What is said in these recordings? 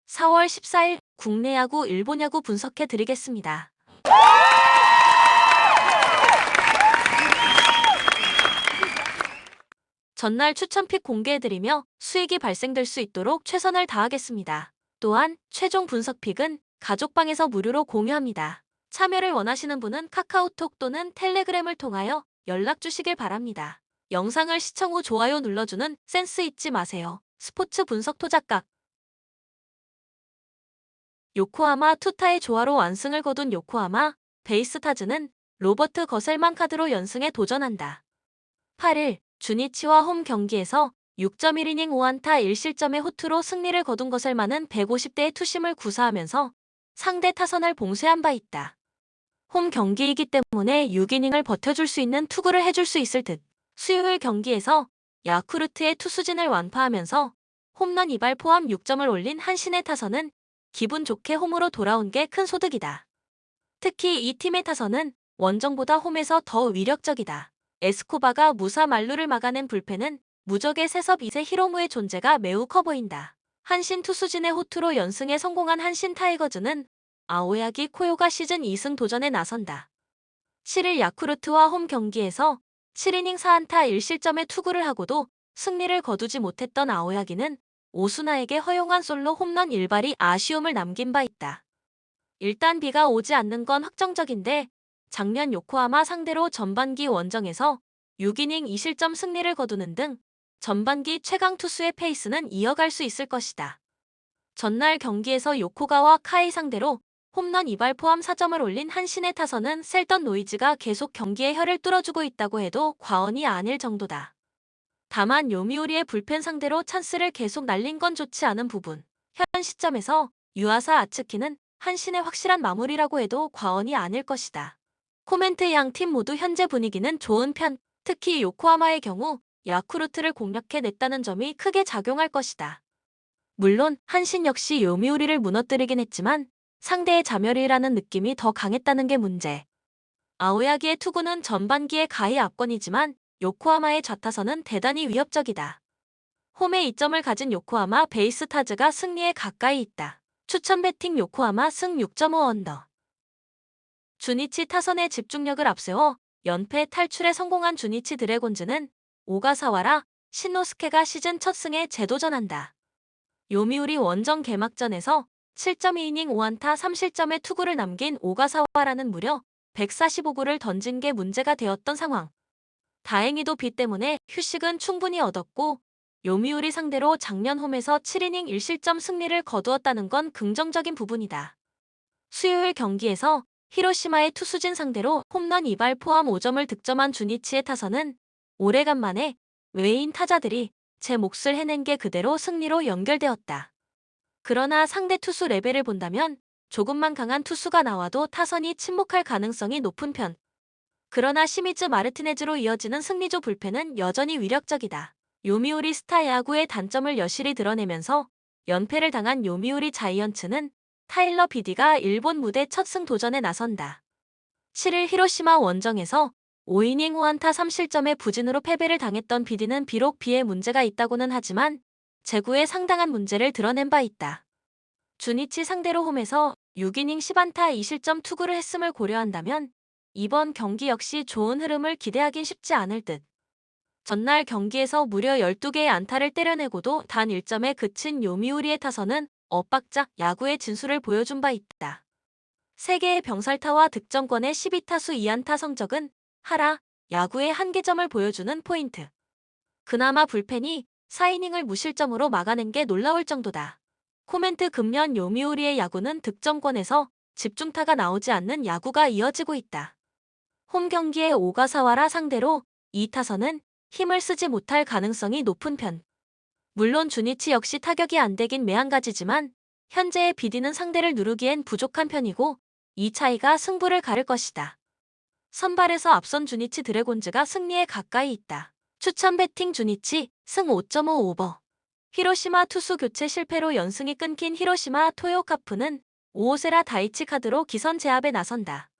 4월 14일 국내 야구, 일본 야구 분석해 드리겠습니다. 전날 추천픽 공개해드리며 수익이 발생될 수 있도록 최선을 다하겠습니다. 또한 최종 분석픽은 가족방에서 무료로 공유합니다. 참여를 원하시는 분은 카카오톡 또는 텔레그램을 통하여 연락 주시길 바랍니다. 영상을 시청 후 좋아요 눌러주는 센스 잊지 마세요. 스포츠 분석 토작각 요코하마 투타의 조화로 완승을 거둔 요코하마 베이스타즈는 로버트 거셀만 카드로 연승에 도전한다. 8일 주니치와 홈 경기에서 6.1이닝 5안타 1실점의 호투로 승리를 거둔 거셀만은 150대의 투심을 구사하면서 상대 타선을 봉쇄한 바 있다. 홈 경기이기 때문에 6이닝을 버텨줄 수 있는 투구를 해줄 수 있을 듯. 수요일 경기에서 야쿠르트의 투수진을 완파하면서 홈런 2발 포함 6점을 올린 한신의 타선은 기분 좋게 홈으로 돌아온 게 큰 소득이다. 특히 이 팀의 타선은 원정보다 홈에서 더 위력적이다. 에스코바가 무사 만루를 막아낸 불펜은 무적의 세섭 2세 히로무의 존재가 매우 커 보인다. 한신 투수진의 호투로 연승에 성공한 한신 타이거즈는 아오야기 코요가 시즌 2승 도전에 나선다. 7일 야쿠르트와 홈 경기에서 7이닝 4안타 1실점의 투구를 하고도 승리를 거두지 못했던 아오야기는 오수나에게 허용한 솔로 홈런 1발이 아쉬움을 남긴 바 있다. 일단 비가 오지 않는 건 확정적인데 작년 요코하마 상대로 전반기 원정에서 6이닝 2실점 승리를 거두는 등 전반기 최강 투수의 페이스는 이어갈 수 있을 것이다. 전날 경기에서 요코가와 카이 상대로 홈런 2발 포함 4점을 올린 한신의 타선은 셀던 노이즈가 계속 경기의 혀를 뚫어주고 있다고 해도 과언이 아닐 정도다. 다만 요미우리의 불펜 상대로 찬스를 계속 날린 건 좋지 않은 부분. 현 시점에서 유아사 아츠키는 한신의 확실한 마무리라고 해도 과언이 아닐 것이다. 코멘트 양 팀 모두 현재 분위기는 좋은 편, 특히 요코하마의 경우 야쿠르트를 공략해냈다는 점이 크게 작용할 것이다. 물론 한신 역시 요미우리를 무너뜨리긴 했지만 상대의 자멸이라는 느낌이 더 강했다는 게 문제. 아오야기의 투구는 전반기에 가히 압권이지만 요코하마의 좌타선은 대단히 위협적이다. 홈에 2점을 가진 요코하마 베이스타즈가 승리에 가까이 있다. 추천 배팅 요코하마 승 6.5 언더. 주니치 타선의 집중력을 앞세워 연패 탈출에 성공한 주니치 드래곤즈는 오가사와라 신노스케가 시즌 첫 승에 재도전한다. 요미우리 원정 개막전에서 7.2이닝 5안타 3실점의 투구를 남긴 오가사와라는 무려 145구를 던진 게 문제가 되었던 상황. 다행히도 비 때문에 휴식은 충분히 얻었고 요미우리 상대로 작년 홈에서 7이닝 1실점 승리를 거두었다는 건 긍정적인 부분이다. 수요일 경기에서 히로시마의 투수진 상대로 홈런 2발 포함 5점을 득점한 주니치의 타선은 오래간만에 외인 타자들이 제 몫을 해낸 게 그대로 승리로 연결되었다. 그러나 상대 투수 레벨을 본다면 조금만 강한 투수가 나와도 타선이 침묵할 가능성이 높은 편. 그러나 시미즈 마르티네즈로 이어지는 승리조 불펜은 여전히 위력적이다. 요미우리 스타 야구의 단점을 여실히 드러내면서 연패를 당한 요미우리 자이언츠는 타일러 비디가 일본 무대 첫 승 도전에 나선다. 7일 히로시마 원정에서 5이닝 5안타 3실점의 부진으로 패배를 당했던 비디는 비록 비에 문제가 있다고는 하지만 제구에 상당한 문제를 드러낸 바 있다. 주니치 상대로 홈에서 6이닝 10안타 2실점 투구를 했음을 고려한다면 이번 경기 역시 좋은 흐름을 기대하긴 쉽지 않을 듯. 전날 경기에서 무려 12개의 안타를 때려내고도 단 1점에 그친 요미우리의 타선은 엇박자 야구의 진수를 보여준 바 있다. 3개의 병살타와 득점권의 12타수 2안타 성적은 하라 야구의 한계점을 보여주는 포인트. 그나마 불펜이 4이닝을 무실점으로 막아낸 게 놀라울 정도다. 코멘트 금년 요미우리의 야구는 득점권에서 집중타가 나오지 않는 야구가 이어지고 있다. 홈 경기의 오가사와라 상대로 이 타선은 힘을 쓰지 못할 가능성이 높은 편. 물론 주니치 역시 타격이 안 되긴 매한가지지만 현재의 비디는 상대를 누르기엔 부족한 편이고 이 차이가 승부를 가를 것이다. 선발에서 앞선 주니치 드래곤즈가 승리에 가까이 있다. 추천 배팅 주니치 승 5.5 오버. 히로시마 투수 교체 실패로 연승이 끊긴 히로시마 토요카프는 오오세라 다이치 카드로 기선 제압에 나선다.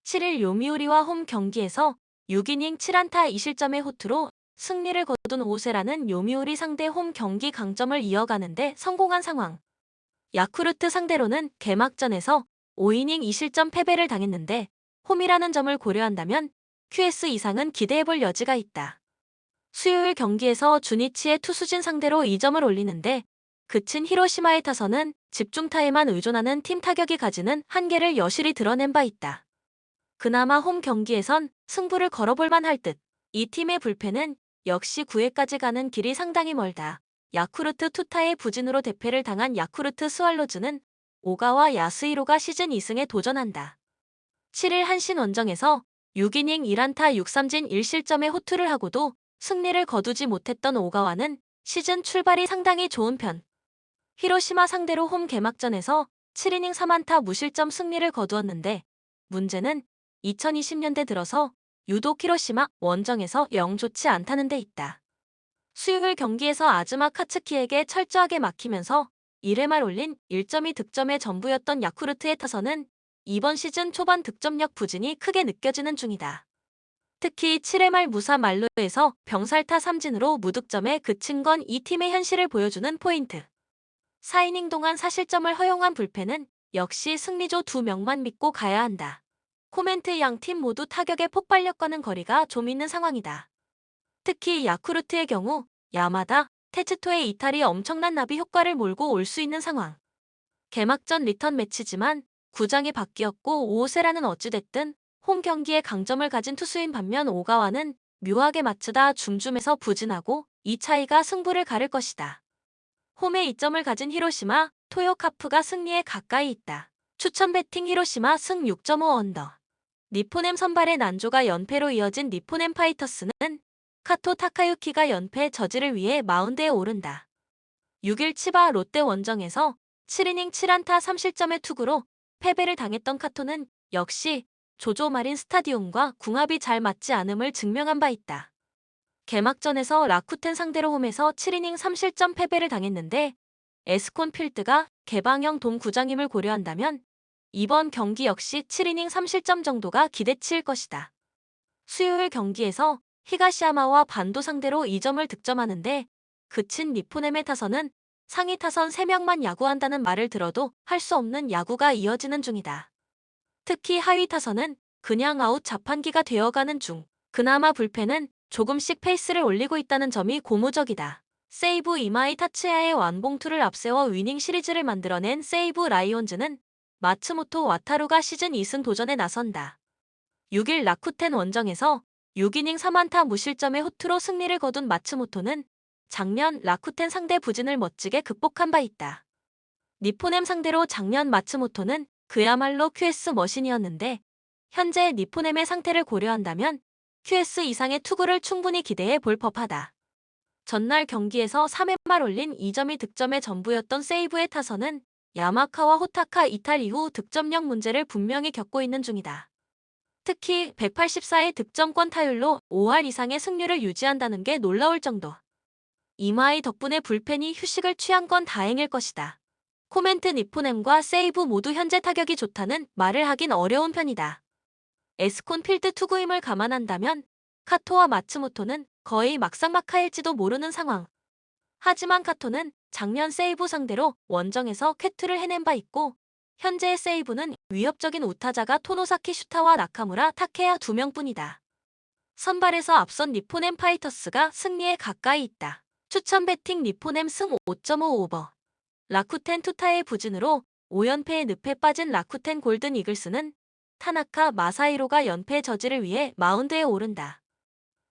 7일 요미우리와 홈 경기에서 6이닝 7안타 2실점의 호투로 승리를 거둔 오오세라는 요미우리 상대 홈 경기 강점을 이어가는데 성공한 상황. 야쿠르트 상대로는 개막전에서 5이닝 2실점 패배를 당했는데 홈이라는 점을 고려한다면 QS 이상은 기대해볼 여지가 있다. 수요일 경기에서 주니치의 투수진 상대로 2점을 올리는데 그친 히로시마의 타선은 집중타에만 의존하는 팀 타격이 가지는 한계를 여실히 드러낸 바 있다. 그나마 홈 경기에선 승부를 걸어볼 만할 듯. 이 팀의 불펜은 역시 9회까지 가는 길이 상당히 멀다. 야쿠르트 투타의 부진으로 대패를 당한 야쿠르트 스왈로즈는 오가와 야스히로가 시즌 2승에 도전한다. 7일 한신 원정에서 6이닝 1안타 6삼진 1실점의 호투를 하고도 승리를 거두지 못했던 오가와는 시즌 출발이 상당히 좋은 편. 히로시마 상대로 홈 개막전에서 7이닝 3안타 무실점 승리를 거두었는데 문제는 2020년대 들어서 유독 히로시마 원정에서 영 좋지 않다는 데 있다. 수요일 경기에서 아즈마 카츠키에게 철저하게 막히면서 1회 말 올린 1.2 득점의 전부였던 야쿠르트의 타선은 이번 시즌 초반 득점력 부진이 크게 느껴지는 중이다. 특히 7회 말 무사 만루에서 병살타 3진으로 무득점에 그친 건 이 팀의 현실을 보여주는 포인트. 4이닝 동안 사실점을 허용한 불펜은 역시 승리조 2명만 믿고 가야 한다. 코멘트 양팀 모두 타격의 폭발력과는 거리가 좀 있는 상황이다. 특히 야쿠르트의 경우 야마다, 테츠토의 이탈이 엄청난 나비 효과를 몰고 올 수 있는 상황. 개막전 리턴 매치지만 구장이 바뀌었고 오오세라는 어찌됐든 홈 경기에 강점을 가진 투수인 반면 오가와는 묘하게 맞추다 줌줌해서 부진하고 이 차이가 승부를 가를 것이다. 홈에 이점을 가진 히로시마, 토요카프가 승리에 가까이 있다. 추천 배팅 히로시마 승 6.5 언더. 니포넴 선발의 난조가 연패로 이어진 니포넴 파이터스는 카토 타카유키가 연패 저지를 위해 마운드에 오른다. 6일 치바 롯데 원정에서 7이닝 7안타 3실점의 투구로 패배를 당했던 카토는 역시 조조 마린 스타디움과 궁합이 잘 맞지 않음을 증명한 바 있다. 개막전에서 라쿠텐 상대로 홈에서 7이닝 3실점 패배를 당했는데 에스콘 필드가 개방형 돔 구장임을 고려한다면 이번 경기 역시 7이닝 3실점 정도가 기대치일 것이다. 수요일 경기에서 히가시야마와 반도 상대로 2점을 득점하는데 그친 니포넴의 타선은 상위 타선 3명만 야구한다는 말을 들어도 할 수 없는 야구가 이어지는 중이다. 특히 하위 타선은 그냥 아웃 자판기가 되어가는 중. 그나마 불펜은 조금씩 페이스를 올리고 있다는 점이 고무적이다. 세이브 이마이 타츠야의 완봉투를 앞세워 위닝 시리즈를 만들어낸 세이브 라이온즈는 마츠모토 와타루가 시즌 2승 도전에 나선다. 6일 라쿠텐 원정에서 6이닝 3안타 무실점의 호투로 승리를 거둔 마츠모토는 작년 라쿠텐 상대 부진을 멋지게 극복한 바 있다. 니포넴 상대로 작년 마츠모토는 그야말로 QS 머신이었는데 현재 니포넴의 상태를 고려한다면 QS 이상의 투구를 충분히 기대해 볼 법하다. 전날 경기에서 3회 말 올린 2점이 득점의 전부였던 세이브의 타선은 야마카와 호타카 이탈 이후 득점력 문제를 분명히 겪고 있는 중이다. 특히 184의 득점권 타율로 5할 이상의 승률을 유지한다는 게 놀라울 정도. 이마이 덕분에 불펜이 휴식을 취한 건 다행일 것이다. 코멘트 니포넴과 세이브 모두 현재 타격이 좋다는 말을 하긴 어려운 편이다. 에스콘 필드 투구임을 감안한다면 카토와 마츠모토는 거의 막상막하일지도 모르는 상황. 하지만 카토는 작년 세이브 상대로 원정에서 쾌투를 해낸 바 있고 현재의 세이브는 위협적인 우타자가 토노사키 슈타와 나카무라 타케야 2명뿐이다. 선발에서 앞선 니포넴 파이터스가 승리에 가까이 있다. 추천 배팅 니포넴 승 5.5 오버. 라쿠텐 투타의 부진으로 5연패의 늪에 빠진 라쿠텐 골든 이글스는 타나카 마사히로가 연패 저지를 위해 마운드에 오른다.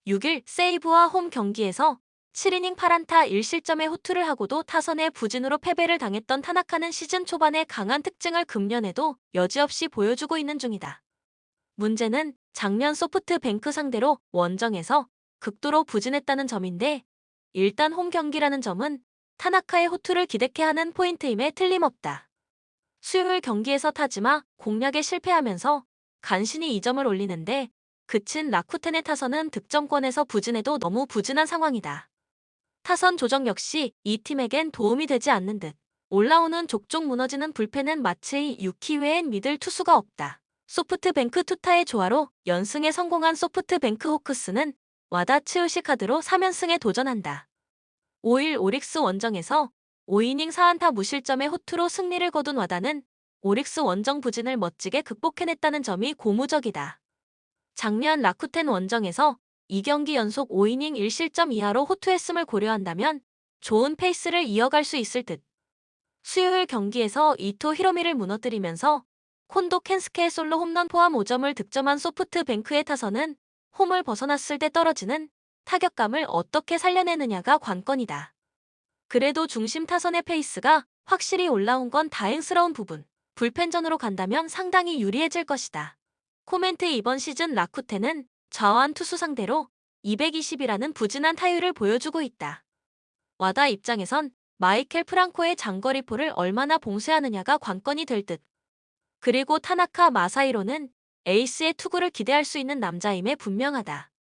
6일 세이브와 홈 경기에서 7이닝 8안타 1실점의 호투를 하고도 타선의 부진으로 패배를 당했던 타나카는 시즌 초반에 강한 특징을 금년에도 여지없이 보여주고 있는 중이다. 문제는 작년 소프트뱅크 상대로 원정에서 극도로 부진했다는 점인데 일단 홈 경기라는 점은 타나카의 호투를 기대케 하는 포인트임에 틀림없다. 수요일 경기에서 타지마 공략에 실패하면서 간신히 2점을 올리는데 그친 라쿠텐의 타선은 득점권에서 부진해도 너무 부진한 상황이다. 타선 조정 역시 이 팀에겐 도움이 되지 않는 듯. 올라오는 족족 무너지는 불펜은 마치 유키 외엔 믿을 투수가 없다. 소프트뱅크 투타의 조화로 연승에 성공한 소프트뱅크 호크스는 와다 츠요시 카드로 3연승에 도전한다. 5일 오릭스 원정에서 5이닝 4안타 무실점의 호투로 승리를 거둔 와다는 오릭스 원정 부진을 멋지게 극복해냈다는 점이 고무적이다. 작년 라쿠텐 원정에서 2경기 연속 5이닝 1실점 이하로 호투했음을 고려한다면 좋은 페이스를 이어갈 수 있을 듯. 수요일 경기에서 이토 히로미를 무너뜨리면서 콘도 켄스케의 솔로 홈런 포함 5점을 득점한 소프트뱅크의 타선은 홈을 벗어났을 때 떨어지는 타격감을 어떻게 살려내느냐가 관건이다. 그래도 중심 타선의 페이스가 확실히 올라온 건 다행스러운 부분. 불펜전으로 간다면 상당히 유리해질 것이다. 코멘트 이번 시즌 라쿠텐은 좌완 투수 상대로 220이라는 부진한 타율을 보여주고 있다. 와다 입장에선 마이켈 프랑코의 장거리포를 얼마나 봉쇄하느냐가 관건이 될 듯. 그리고 타나카 마사히로는 에이스의 투구를 기대할 수 있는 남자임에 분명하다.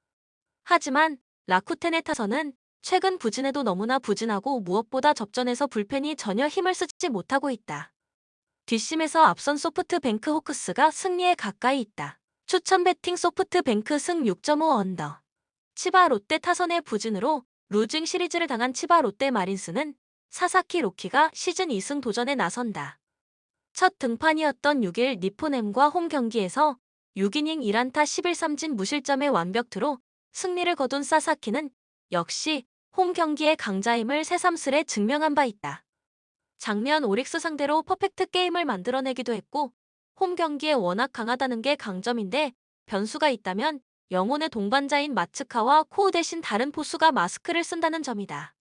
하지만 라쿠텐의 타선은 최근 부진에도 너무나 부진하고 무엇보다 접전에서 불펜이 전혀 힘을 쓰지 못하고 있다. 뒷심에서 앞선 소프트뱅크 호크스가 승리에 가까이 있다. 추천 배팅 소프트뱅크 승 6.5 언더. 치바 롯데 타선의 부진으로 루징 시리즈를 당한 치바 롯데 마린스는 사사키 로키가 시즌 2승 도전에 나선다. 첫 등판이었던 6일 니포넴과 홈 경기에서 6이닝 1안타 11삼진 무실점의 완벽투로 승리를 거둔 사사키는 역시 홈 경기의 강자임을 새삼스레 증명한 바 있다. 작년 오릭스 상대로 퍼펙트 게임을 만들어내기도 했고 홈 경기에 워낙 강하다는 게 강점인데 변수가 있다면 영혼의 동반자인 마츠카와 코우 대신 다른 포수가 마스크를 쓴다는 점이다.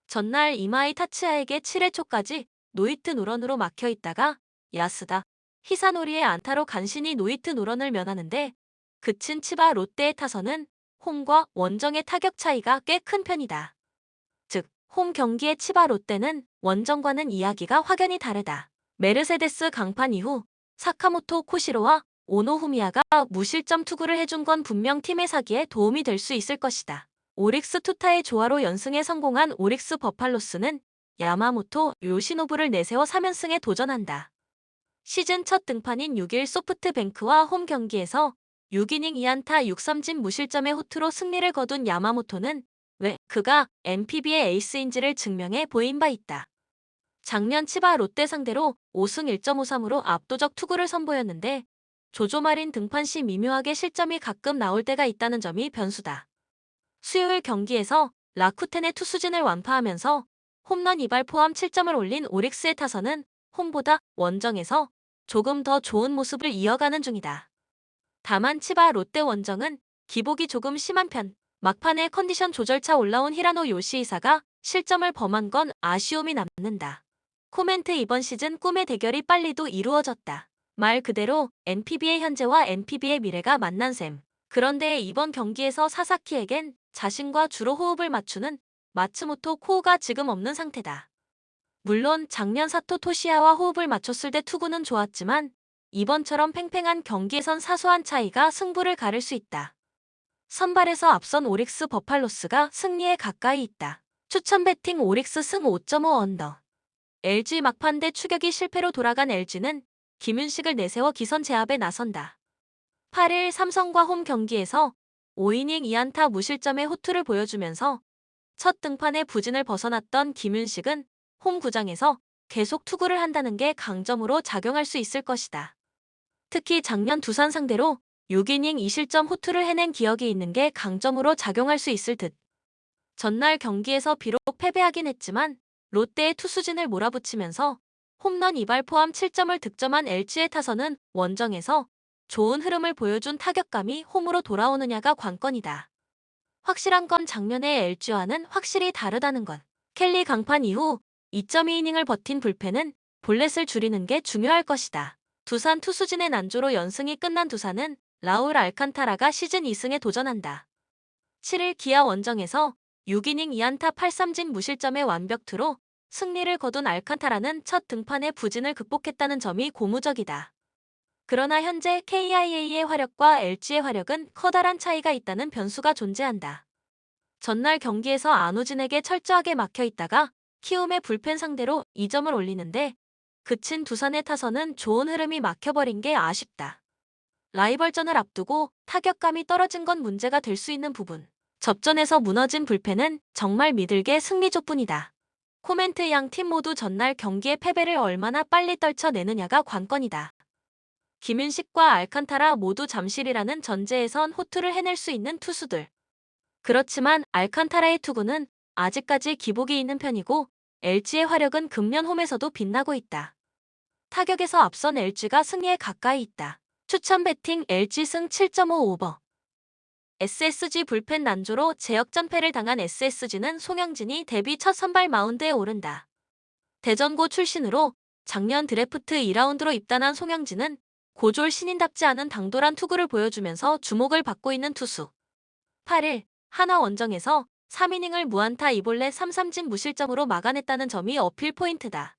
전날 이마이 타츠야에게 7회 초까지 노히트 노런으로 막혀있다가 야스다 히사노리의 안타로 간신히 노히트 노런을 면하는데 그친 치바 롯데의 타선은 홈과 원정의 타격 차이가 꽤 큰 편이다. 즉, 홈 경기의 치바 롯데는 원정과는 이야기가 확연히 다르다. 메르세데스 강판 이후 사카모토 코시로와 오노 후미야가 무실점 투구를 해준 건 분명 팀의 사기에 도움이 될 수 있을 것이다. 오릭스 투타의 조화로 연승에 성공한 오릭스 버팔로스는 야마모토 요시노부를 내세워 3연승에 도전한다. 시즌 첫 등판인 6일 소프트뱅크와 홈 경기에서 6이닝 2안타 6삼진 무실점의 호투로 승리를 거둔 야마모토는 왜 그가 NPB의 에이스인지를 증명해 보인 바 있다. 작년 치바 롯데 상대로 5승 1.53으로 압도적 투구를 선보였는데 조조마린 등판 시 미묘하게 실점이 가끔 나올 때가 있다는 점이 변수다. 수요일 경기에서 라쿠텐의 투수진을 완파하면서 홈런 2발 포함 7점을 올린 오릭스의 타선은 홈보다 원정에서 조금 더 좋은 모습을 이어가는 중이다. 다만 치바 롯데 원정은 기복이 조금 심한 편, 막판에 컨디션 조절차 올라온 히라노 요시히사가 실점을 범한 건 아쉬움이 남는다. 코멘트 이번 시즌 꿈의 대결이 빨리도 이루어졌다. 말 그대로 NPB의 현재와 NPB의 미래가 만난 셈. 그런데 이번 경기에서 사사키에겐 자신과 주로 호흡을 맞추는 마츠모토 코우가 지금 없는 상태다. 물론 작년 사토 토시야와 호흡을 맞췄을 때 투구는 좋았지만 이번처럼 팽팽한 경기에선 사소한 차이가 승부를 가를 수 있다. 선발에서 앞선 오릭스 버팔로스가 승리에 가까이 있다. 추천 배팅 오릭스 승 5.5 언더. LG 막판대 추격이 실패로 돌아간 LG는 김윤식을 내세워 기선 제압에 나선다. 8일 삼성과 홈 경기에서 5이닝 2안타 무실점의 호투를 보여주면서 첫 등판의 부진을 벗어났던 김윤식은 홈 구장에서 계속 투구를 한다는 게 강점으로 작용할 수 있을 것이다. 특히 작년 두산 상대로 6이닝 2실점 호투를 해낸 기억이 있는 게 강점으로 작용할 수 있을 듯. 전날 경기에서 비록 패배하긴 했지만 롯데의 투수진을 몰아붙이면서 홈런 2발 포함 7점을 득점한 LG의 타선은 원정에서 좋은 흐름을 보여준 타격감이 홈으로 돌아오느냐가 관건이다. 확실한 건 작년의 LG와는 확실히 다르다는 것. 켈리 강판 이후 2.2이닝을 버틴 불펜은 볼넷을 줄이는 게 중요할 것이다. 두산 투수진의 난조로 연승이 끝난 두산은 라울 알칸타라가 시즌 2승에 도전한다. 7일 기아 원정에서 6이닝 2안타 8삼진 무실점의 완벽투로 승리를 거둔 알칸타라는 첫 등판의 부진을 극복했다는 점이 고무적이다. 그러나 현재 KIA의 화력과 LG의 화력은 커다란 차이가 있다는 변수가 존재한다. 전날 경기에서 안우진에게 철저하게 막혀있다가 키움의 불펜 상대로 2점을 올리는데 그친 두산의 타선은 좋은 흐름이 막혀버린 게 아쉽다. 라이벌전을 앞두고 타격감이 떨어진 건 문제가 될 수 있는 부분. 접전에서 무너진 불펜은 정말 믿을게 승리조뿐이다. 코멘트 양 팀 모두 전날 경기의 패배를 얼마나 빨리 떨쳐내느냐가 관건이다. 김윤식과 알칸타라 모두 잠실이라는 전제에선 호투를 해낼 수 있는 투수들. 그렇지만 알칸타라의 투구는 아직까지 기복이 있는 편이고 LG의 화력은 금년 홈에서도 빛나고 있다. 타격에서 앞선 LG가 승리에 가까이 있다. 추천 배팅 LG 승 7.5 오버. SSG 불펜 난조로 제역전패를 당한 SSG는 송영진이 데뷔 첫 선발 마운드에 오른다. 대전고 출신으로 작년 드래프트 2라운드로 입단한 송영진은 고졸 신인답지 않은 당돌한 투구를 보여주면서 주목을 받고 있는 투수. 8일 한화 원정에서 3이닝을 무안타 2볼넷 3삼진 무실점으로 막아냈다는 점이 어필 포인트다.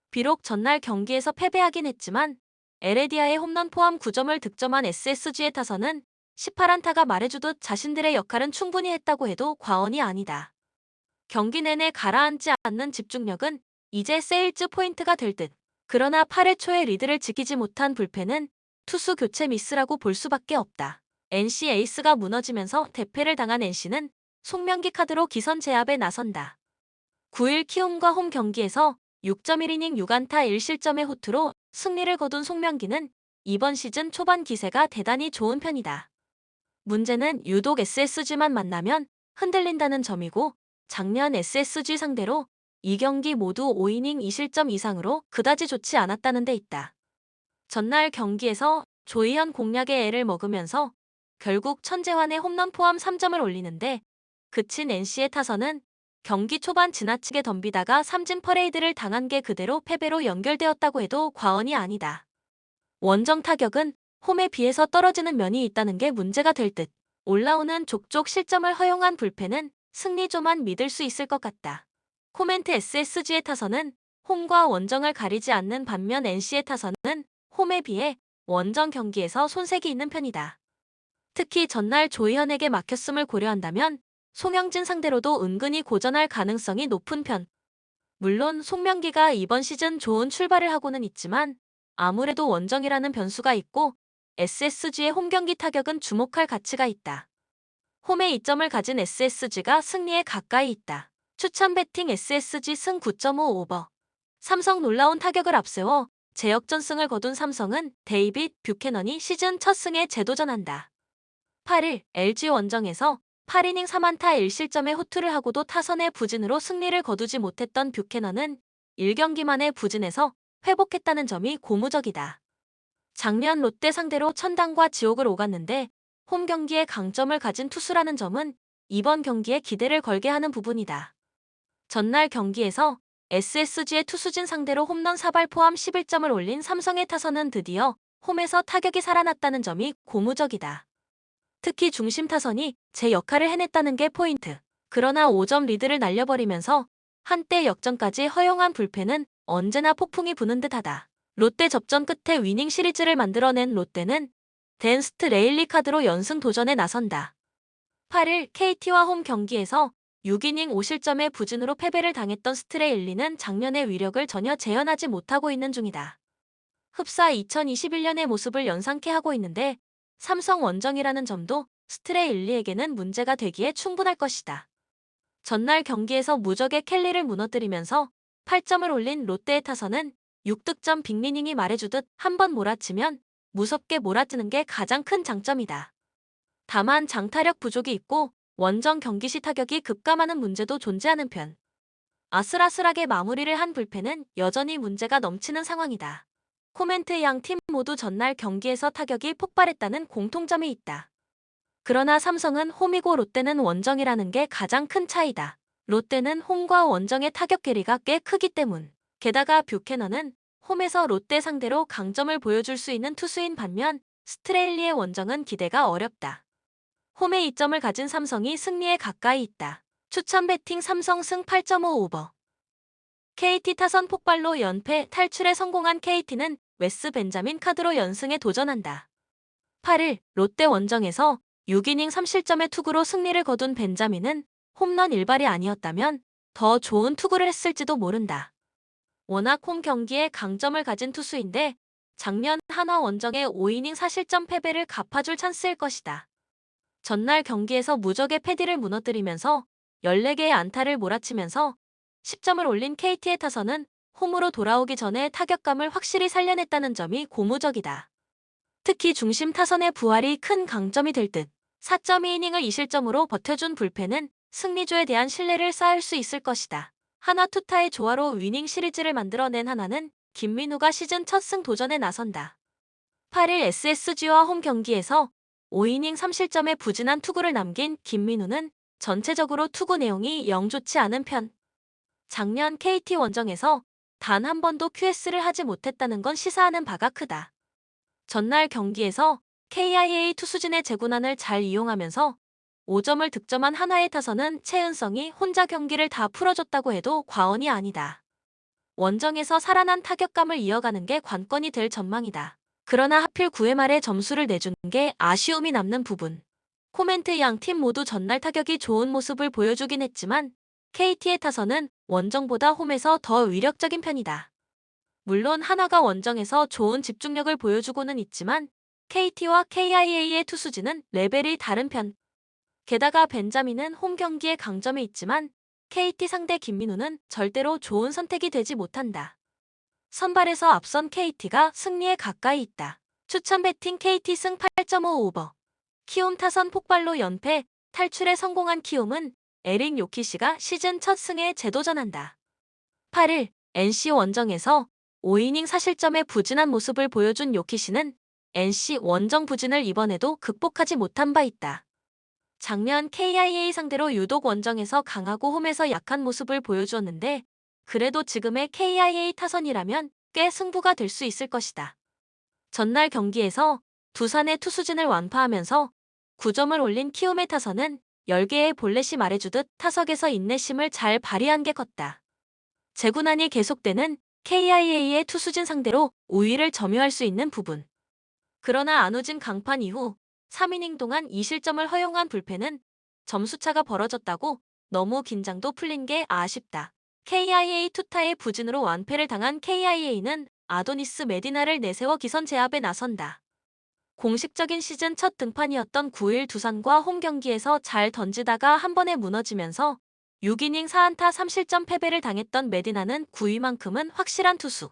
비록 전날 경기에서 패배하긴 했지만 에레디아의 홈런 포함 9점을 득점한 SSG의 타선은 18안타가 말해주듯 자신들의 역할은 충분히 했다고 해도 과언이 아니다. 경기 내내 가라앉지 않는 집중력은 이제 세일즈 포인트가 될 듯. 그러나 8회 초에 리드를 지키지 못한 불펜은 투수 교체 미스라고 볼 수밖에 없다. NC 에이스가 무너지면서 대패를 당한 NC는 송명기 카드로 기선 제압에 나선다. 9일 키움과 홈 경기에서 6.1이닝 6안타 1실점의 호투로 승리를 거둔 송명기는 이번 시즌 초반 기세가 대단히 좋은 편이다. 문제는 유독 SSG만 만나면 흔들린다는 점이고 작년 SSG 상대로 2경기 모두 5이닝 2실점 이상으로 그다지 좋지 않았다는 데 있다. 전날 경기에서 조이현 공략의 애를 먹으면서 결국 천재환의 홈런 포함 3점을 올리는데 그친 NC의 타선은 경기 초반 지나치게 덤비다가 삼진 퍼레이드를 당한 게 그대로 패배로 연결되었다고 해도 과언이 아니다. 원정 타격은 홈에 비해서 떨어지는 면이 있다는 게 문제가 될 듯. 올라오는 족족 실점을 허용한 불펜은 승리조만 믿을 수 있을 것 같다. 코멘트 SSG의 타선은 홈과 원정을 가리지 않는 반면 NC의 타선은 홈에 비해 원정 경기에서 손색이 있는 편이다. 특히 전날 조이현에게 막혔음을 고려한다면 송영진 상대로도 은근히 고전할 가능성이 높은 편. 물론 송명기가 이번 시즌 좋은 출발을 하고는 있지만 아무래도 원정이라는 변수가 있고 SSG의 홈경기 타격은 주목할 가치가 있다. 홈에 이점을 가진 SSG가 승리에 가까이 있다. 추천 배팅 SSG 승 9.5 오버. 삼성 놀라운 타격을 앞세워 제역전승을 거둔 삼성은 데이빗 뷰캐넌이 시즌 첫 승에 재도전한다. 8일 LG 원정에서 8이닝 3안타 1실점의 호투를 하고도 타선의 부진으로 승리를 거두지 못했던 뷰캐넌은 1경기 만에 부진에서 회복했다는 점이 고무적이다. 작년 롯데 상대로 천당과 지옥을 오갔는데 홈 경기에 강점을 가진 투수라는 점은 이번 경기에 기대를 걸게 하는 부분이다. 전날 경기에서 SSG의 투수진 상대로 홈런 4발 포함 11점을 올린 삼성의 타선은 드디어 홈에서 타격이 살아났다는 점이 고무적이다. 특히 중심 타선이 제 역할을 해냈다는 게 포인트. 그러나 5점 리드를 날려버리면서 한때 역전까지 허용한 불펜은 언제나 폭풍이 부는 듯하다. 롯데 접전 끝에 위닝 시리즈를 만들어낸 롯데는 댄 스트레일리 카드로 연승 도전에 나선다. 8일 KT와 홈 경기에서 6이닝 5실점의 부진으로 패배를 당했던 스트레일리는 작년의 위력을 전혀 재현하지 못하고 있는 중이다. 흡사 2021년의 모습을 연상케 하고 있는데 삼성 원정이라는 점도 스트레일리에게는 문제가 되기에 충분할 것이다. 전날 경기에서 무적의 켈리를 무너뜨리면서 8점을 올린 롯데의 타선은 6득점 빅리닝이 말해주듯 한번 몰아치면 무섭게 몰아치는 게 가장 큰 장점이다. 다만 장타력 부족이 있고 원정 경기 시 타격이 급감하는 문제도 존재하는 편. 아슬아슬하게 마무리를 한 불펜은 여전히 문제가 넘치는 상황이다. 코멘트 양 팀 모두 전날 경기에서 타격이 폭발했다는 공통점이 있다. 그러나 삼성은 홈이고 롯데는 원정이라는 게 가장 큰 차이다. 롯데는 홈과 원정의 타격 괴리가 꽤 크기 때문. 게다가 뷰캐넌은 홈에서 롯데 상대로 강점을 보여줄 수 있는 투수인 반면 스트레일리의 원정은 기대가 어렵다. 홈에 이점을 가진 삼성이 승리에 가까이 있다. 추천 배팅 삼성 승 8.5 오버. KT 타선 폭발로 연패 탈출에 성공한 KT는 웨스 벤자민 카드로 연승에 도전한다. 8일 롯데 원정에서 6이닝 3실점의 투구로 승리를 거둔 벤자민은 홈런 1발이 아니었다면 더 좋은 투구를 했을지도 모른다. 워낙 홈 경기에 강점을 가진 투수인데 작년 한화 원정의 5이닝 4실점 패배를 갚아줄 찬스일 것이다. 전날 경기에서 무적의 패디를 무너뜨리면서 14개의 안타를 몰아치면서 10점을 올린 KT의 타선은 홈으로 돌아오기 전에 타격감을 확실히 살려냈다는 점이 고무적이다. 특히 중심 타선의 부활이 큰 강점이 될 듯. 4.2이닝을 2실점으로 버텨준 불펜은 승리조에 대한 신뢰를 쌓을 수 있을 것이다. 한화 투타의 조화로 위닝 시리즈를 만들어낸 한화는 김민우가 시즌 첫 승 도전에 나선다. 8일 SSG와 홈 경기에서 5이닝 3실점의 부진한 투구를 남긴 김민우는 전체적으로 투구 내용이 영 좋지 않은 편. 작년 KT 원정에서 단 한 번도 QS를 하지 못했다는 건 시사하는 바가 크다. 전날 경기에서 KIA 투수진의 제구난을 잘 이용하면서 5점을 득점한 한화의 타선은 최은성이 혼자 경기를 다 풀어줬다고 해도 과언이 아니다. 원정에서 살아난 타격감을 이어가는 게 관건이 될 전망이다. 그러나 하필 9회 말에 점수를 내준 게 아쉬움이 남는 부분. 코멘트 양 팀 모두 전날 타격이 좋은 모습을 보여주긴 했지만 KT의 타선은 원정보다 홈에서 더 위력적인 편이다. 물론 한화가 원정에서 좋은 집중력을 보여주고는 있지만 KT와 KIA의 투수진은 레벨이 다른 편. 게다가 벤자민은 홈 경기에 강점이 있지만 KT 상대 김민우는 절대로 좋은 선택이 되지 못한다. 선발에서 앞선 KT가 승리에 가까이 있다. 추천 배팅 KT 승 8.5 오버. 키움 타선 폭발로 연패, 탈출에 성공한 키움은 에릭 요키시가 시즌 첫 승에 재도전한다. 8일 NC 원정에서 5이닝 4실점의 부진한 모습을 보여준 요키시는 NC 원정 부진을 이번에도 극복하지 못한 바 있다. 작년 KIA 상대로 유독 원정에서 강하고 홈에서 약한 모습을 보여주었는데 그래도 지금의 KIA 타선이라면 꽤 승부가 될 수 있을 것이다. 전날 경기에서 두산의 투수진을 완파하면서 9점을 올린 키움의 타선은 10개의 볼넷이 말해주듯 타석에서 인내심을 잘 발휘한 게 컸다. 제구난이 계속되는 KIA의 투수진 상대로 우위를 점유할 수 있는 부분. 그러나 안우진 강판 이후 3이닝 동안 2실점을 허용한 불펜은 점수차가 벌어졌다고 너무 긴장도 풀린 게 아쉽다. KIA 투타의 부진으로 완패를 당한 KIA는 아도니스 메디나를 내세워 기선 제압에 나선다. 공식적인 시즌 첫 등판이었던 9일 두산과 홈 경기에서 잘 던지다가 한 번에 무너지면서 6이닝 4안타 3실점 패배를 당했던 메디나는 9위만큼은 확실한 투수.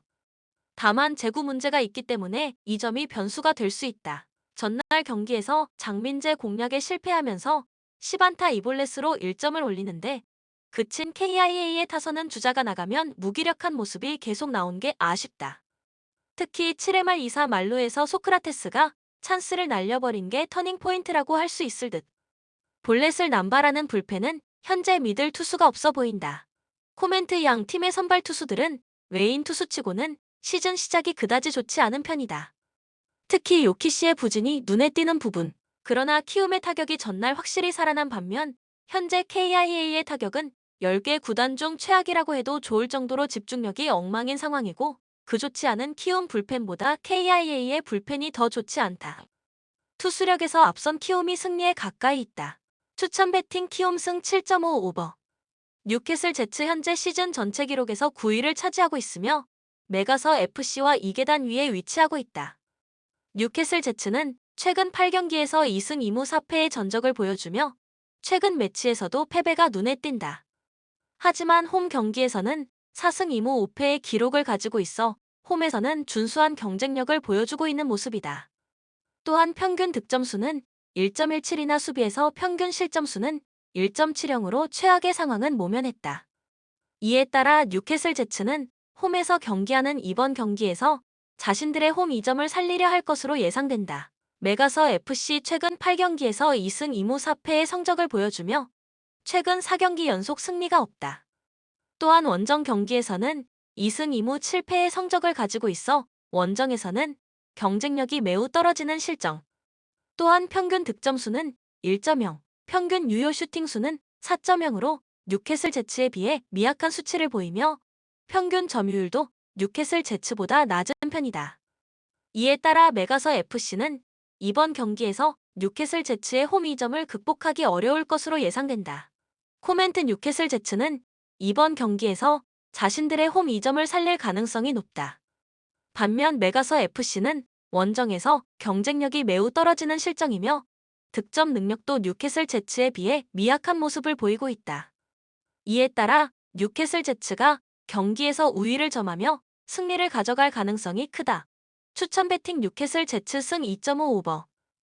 다만 제구 문제가 있기 때문에 이 점이 변수가 될 수 있다. 전날 경기에서 장민재 공략에 실패하면서 10안타 2볼넷으로 1점을 올리는데 그친 KIA의 타선은 주자가 나가면 무기력한 모습이 계속 나온 게 아쉽다. 특히 7회 말 2사 만루에서 소크라테스가 찬스를 날려버린 게 터닝포인트라고 할 수 있을 듯. 볼넷을 남발하는 불펜은 현재 믿을 투수가 없어 보인다. 코멘트 양 팀의 선발 투수들은 외인 투수치고는 시즌 시작이 그다지 좋지 않은 편이다. 특히 요키시의 부진이 눈에 띄는 부분. 그러나 키움의 타격이 전날 확실히 살아난 반면 현재 KIA의 타격은 10개 구단 중 최악이라고 해도 좋을 정도로 집중력이 엉망인 상황이고 그 좋지 않은 키움 불펜보다 KIA의 불펜이 더 좋지 않다. 투수력에서 앞선 키움이 승리에 가까이 있다. 추천 배팅 키움 승 7.5 오버. 뉴캐슬 제츠 현재 시즌 전체 기록에서 9위를 차지하고 있으며 메가서 FC와 2계단 위에 위치하고 있다. 뉴캐슬 제츠는 최근 8경기에서 2승 2무 4패의 전적을 보여주며 최근 매치에서도 패배가 눈에 띈다. 하지만 홈 경기에서는 4승 2무 5패의 기록을 가지고 있어 홈에서는 준수한 경쟁력을 보여주고 있는 모습이다. 또한 평균 득점수는 1.17이나 수비에서 평균 실점수는 1.70으로 최악의 상황은 모면했다. 이에 따라 뉴캐슬 제츠는 홈에서 경기하는 이번 경기에서 자신들의 홈 2점을 살리려 할 것으로 예상된다. 메가서 FC 최근 8경기에서 2승 2무 4패의 성적을 보여주며 최근 4경기 연속 승리가 없다. 또한 원정 경기에서는 2승 2무 7패의 성적을 가지고 있어 원정에서는 경쟁력이 매우 떨어지는 실정. 또한 평균 득점수는 1.0, 평균 유효 슈팅수는 4.0으로 뉴캐슬 제츠에 비해 미약한 수치를 보이며 평균 점유율도 뉴캐슬 제츠보다 낮은 편이다. 이에 따라 메가서 FC는 이번 경기에서 뉴캐슬 제츠의 홈 2점을 극복하기 어려울 것으로 예상된다. 코멘트 뉴캐슬 제츠는 이번 경기에서 자신들의 홈 2점을 살릴 가능성이 높다. 반면 메가서 FC는 원정에서 경쟁력이 매우 떨어지는 실정이며 득점 능력도 뉴캐슬 제츠에 비해 미약한 모습을 보이고 있다. 이에 따라 뉴캐슬 제츠가 경기에서 우위를 점하며 승리를 가져갈 가능성이 크다. 추천 배팅 뉴캐슬 제츠 승 2.5 오버.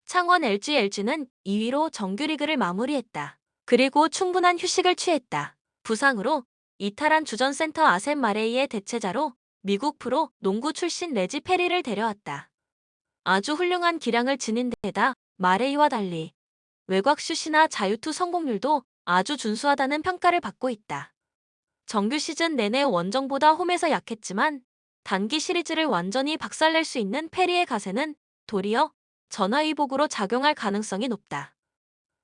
창원 LG는 2위로 정규리그를 마무리했다. 그리고 충분한 휴식을 취했다. 부상으로 이탈한 주전센터 아셈 마레이의 대체자로 미국 프로 농구 출신 레지 페리를 데려왔다. 아주 훌륭한 기량을 지닌 데다 마레이와 달리 외곽슛이나 자유투 성공률도 아주 준수하다는 평가를 받고 있다. 정규 시즌 내내 원정보다 홈에서 약했지만 단기 시리즈를 완전히 박살낼 수 있는 페리의 가세는 도리어 전화위복으로 작용할 가능성이 높다.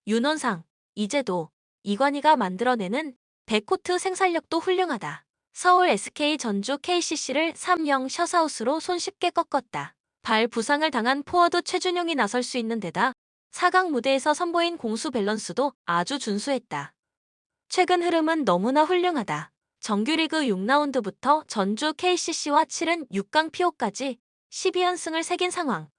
윤원상, 이재도, 이관희가 만들어내는 백코트 생산력도 훌륭하다. 서울 SK 전주 KCC를 3-0 셧아웃으로 손쉽게 꺾었다. 발 부상을 당한 포워드 최준용이 나설 수 있는 데다 4강 무대에서 선보인 공수 밸런스도 아주 준수했다. 최근 흐름은 너무나 훌륭하다. 정규리그 6라운드부터 전주 KCC와 치른 6강 피오까지 12연승을 새긴 상황.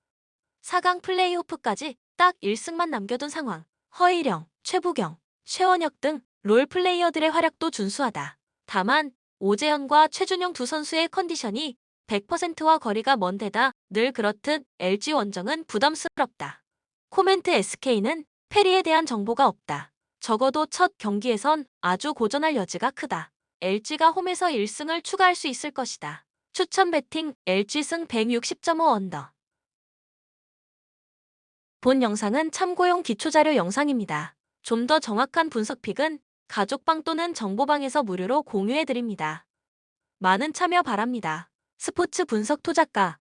4강 플레이오프까지 딱 1승만 남겨둔 상황. 허일영, 최부경, 최원혁 등 롤 플레이어들의 활약도 준수하다. 다만 오재현과 최준용 두 선수의 컨디션이 100%와 거리가 먼 데다 늘 그렇듯 LG 원정은 부담스럽다. 코멘트 SK는 페리에 대한 정보가 없다. 적어도 첫 경기에선 아주 고전할 여지가 크다. LG가 홈에서 1승을 추가할 수 있을 것이다. 추천 배팅 LG 승 160.5 언더. 본 영상은 참고용 기초자료 영상입니다. 좀 더 정확한 분석픽은 가족방 또는 정보방에서 무료로 공유해드립니다. 많은 참여 바랍니다. 스포츠 분석 토작가